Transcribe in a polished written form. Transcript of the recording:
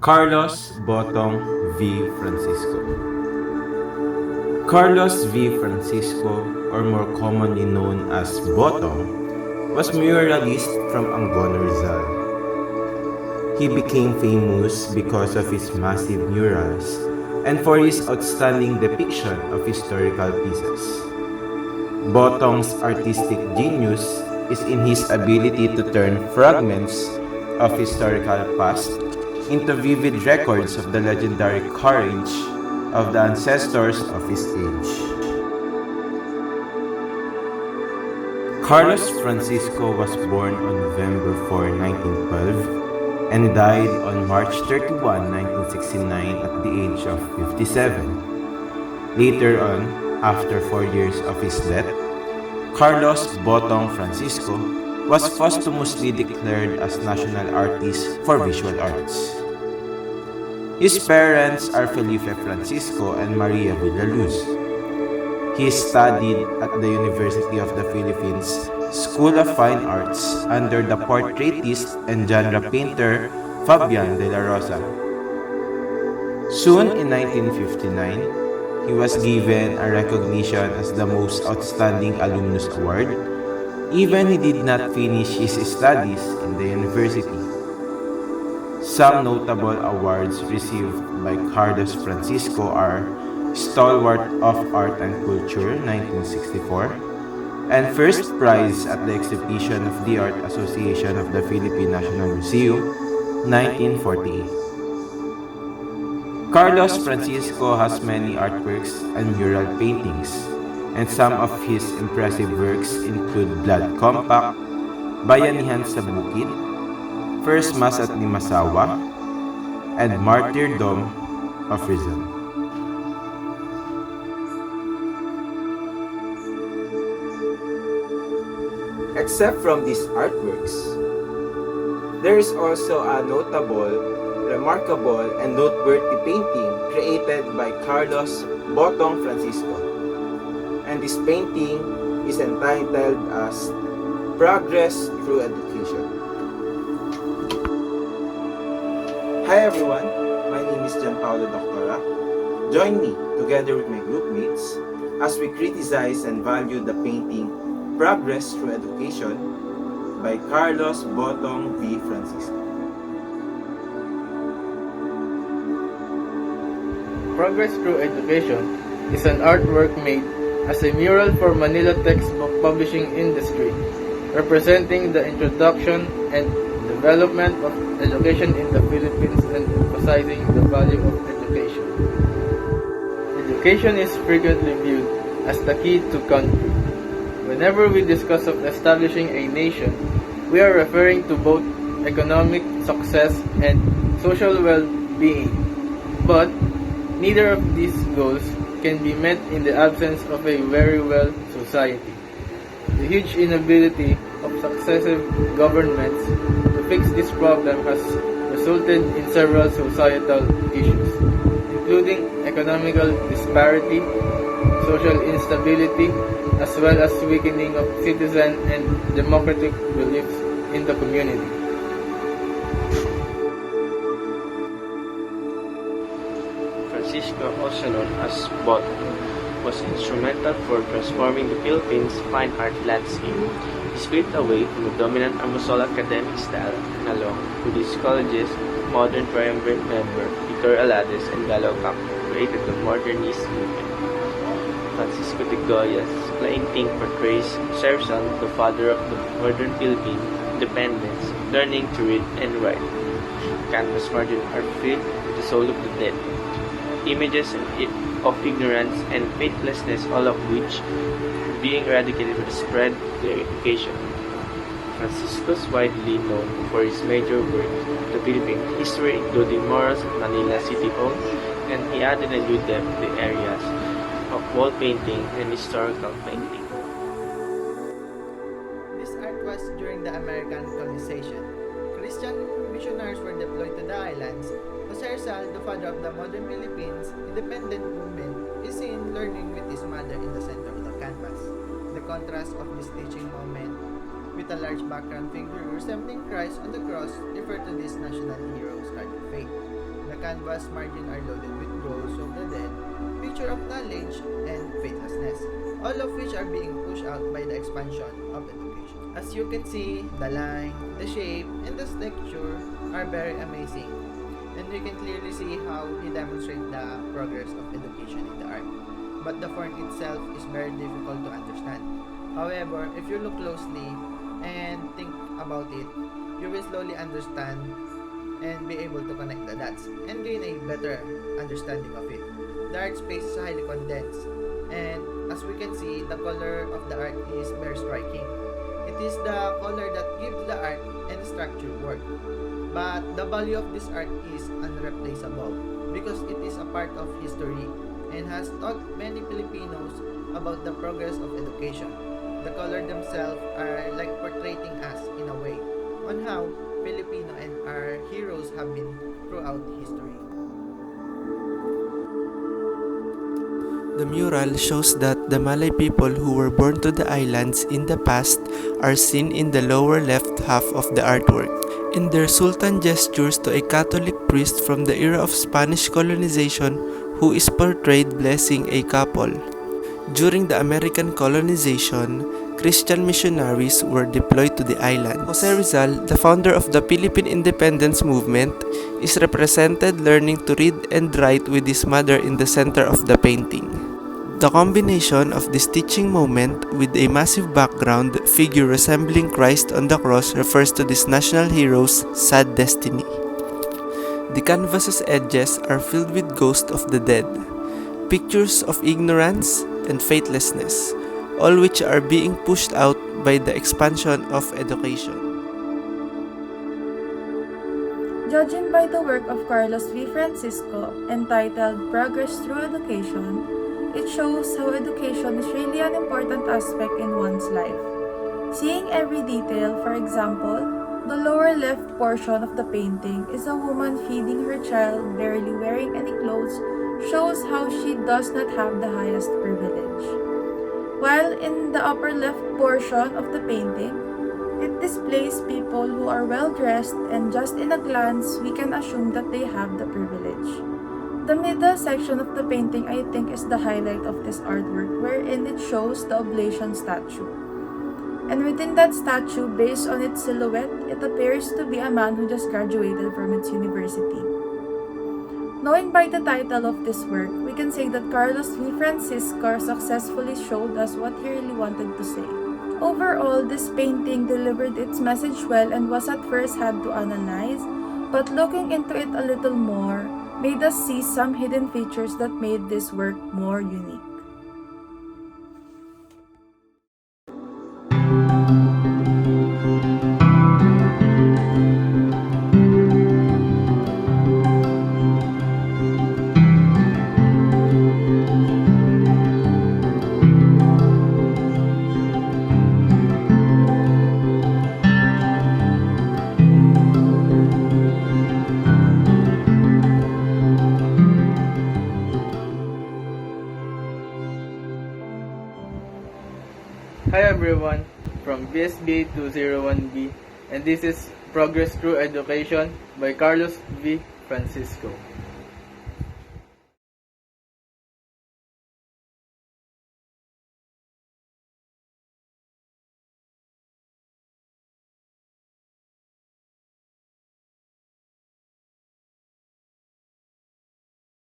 Carlos Botong V. Francisco. Carlos V. Francisco, or more commonly known as Botong, was muralist from Angono, Rizal. He became famous because of his massive murals and for his outstanding depiction of historical pieces. Botong's artistic genius is in his ability to turn fragments of historical past into vivid records of the legendary courage of the ancestors of his age. Carlos Francisco was born on November 4, 1912 and died on March 31, 1969 at the age of 57. Later on, after 4 years of his death, Carlos Botong Francisco was posthumously declared as National Artist for Visual Arts. His parents are Felipe Francisco and Maria Villaluz. He studied at the University of the Philippines School of Fine Arts under the portraitist and genre painter Fabian de la Rosa. Soon in 1959, he was given a recognition as the most outstanding alumnus award, even he did not finish his studies in the university. Some notable awards received by Carlos Francisco are Stalwart of Art and Culture 1964 and First Prize at the Exhibition of the Art Association of the Philippine National Museum 1948. Carlos Francisco has many artworks and mural paintings, and some of his impressive works include Blood Compact, Bayanihan sa Bukid, First Mass at Limasawa, and Martyrdom of Rizal. Except from these artworks, there is also a notable, remarkable, and noteworthy painting created by Carlos Botong Francisco. And this painting is entitled as Progress Through Education. Hi everyone, my name is Gianpaolo Doctora. Join me together with my group mates as we criticize and value the painting Progress Through Education by Carlos Botong V. Francisco. Progress Through Education is an artwork made as a mural for Manila textbook publishing industry, representing the introduction and development of education in the Philippines and emphasizing the value of education. Education is frequently viewed as the key to country. Whenever we discuss of establishing a nation, we are referring to both economic success and social well-being. But neither of these goals can be met in the absence of a very well society. The huge inability of successive governments to fix this problem has resulted in several societal issues, including economical disparity, social instability, as well as weakening of citizen and democratic beliefs in the community. Francisco, also known as Botong, was instrumental for transforming the Philippines' fine art landscape. He split away from the dominant Amosol academic style and along with his college's modern triumvirate member Victor Alades and Galo Campo created the modernist movement. Francisco de Goya's painting portrays Serzal, the father of the modern Philippine independence, learning to read and write. Canvas margins are filled with the soul of the dead, images of ignorance and faithlessness, all of which are being eradicated by the spread of their education. Francisco is widely known for his major work, The Philippine History, including Morals of Manila City Hall, and he added a new depth to the areas of wall painting and historical painting. This art was during the American colonization. Christian missionaries were deployed to the islands. Jose Rizal, the father of the modern Philippines independent movement, is seen learning with his mother in the center of the canvas. The contrast of this teaching moment with a large background figure resembling Christ on the cross refer to this national hero started faith. canvas margin are loaded with ghosts of the dead, picture of knowledge, and faithlessness, all of which are being pushed out by the expansion of education. As you can see, the line, the shape, and the texture are very amazing, and you can clearly see how he demonstrates the progress of education in the art. But the font itself is very difficult to understand. However, if you look closely and think about it, you will slowly understand and be able to connect the dots and gain a better understanding of it. The art space is highly condensed, and as we can see, the color of the art is very striking. It is the color that gives the art and structure work. But the value of this art is unreplaceable because it is a part of history and has taught many Filipinos about the progress of education. The color themselves are like portraying us in a way on how Filipino and our heroes have been throughout history. The mural shows that the Malay people who were born to the islands in the past are seen in the lower left half of the artwork. In their sultan gestures to a Catholic priest from the era of Spanish colonization who is portrayed blessing a couple. During the American colonization, Christian missionaries were deployed to the island. Jose Rizal, the founder of the Philippine independence movement, is represented learning to read and write with his mother in the center of the painting. The combination of this teaching moment with a massive background figure resembling Christ on the cross refers to this national hero's sad destiny. The canvas's edges are filled with ghosts of the dead, pictures of ignorance and faithlessness, all which are being pushed out by the expansion of education. Judging by the work of Carlos V. Francisco, entitled Progress Through Education, it shows how education is really an important aspect in one's life. Seeing every detail, for example, the lower left portion of the painting is a woman feeding her child barely wearing any clothes, shows how she does not have the highest privilege. While in the upper left portion of the painting, it displays people who are well dressed, and just in a glance, we can assume that they have the privilege. The middle section of the painting, I think, is the highlight of this artwork, wherein it shows the oblation statue. And within that statue, based on its silhouette, it appears to be a man who just graduated from its university. Knowing by the title of this work, we can say that Carlos V. Francisco successfully showed us what he really wanted to say. Overall, this painting delivered its message well and was at first hard to analyze, but looking into it a little more made us see some hidden features that made this work more unique. Hi everyone, from BSBA 201B, and this is Progress Through Education by Carlos V. Francisco.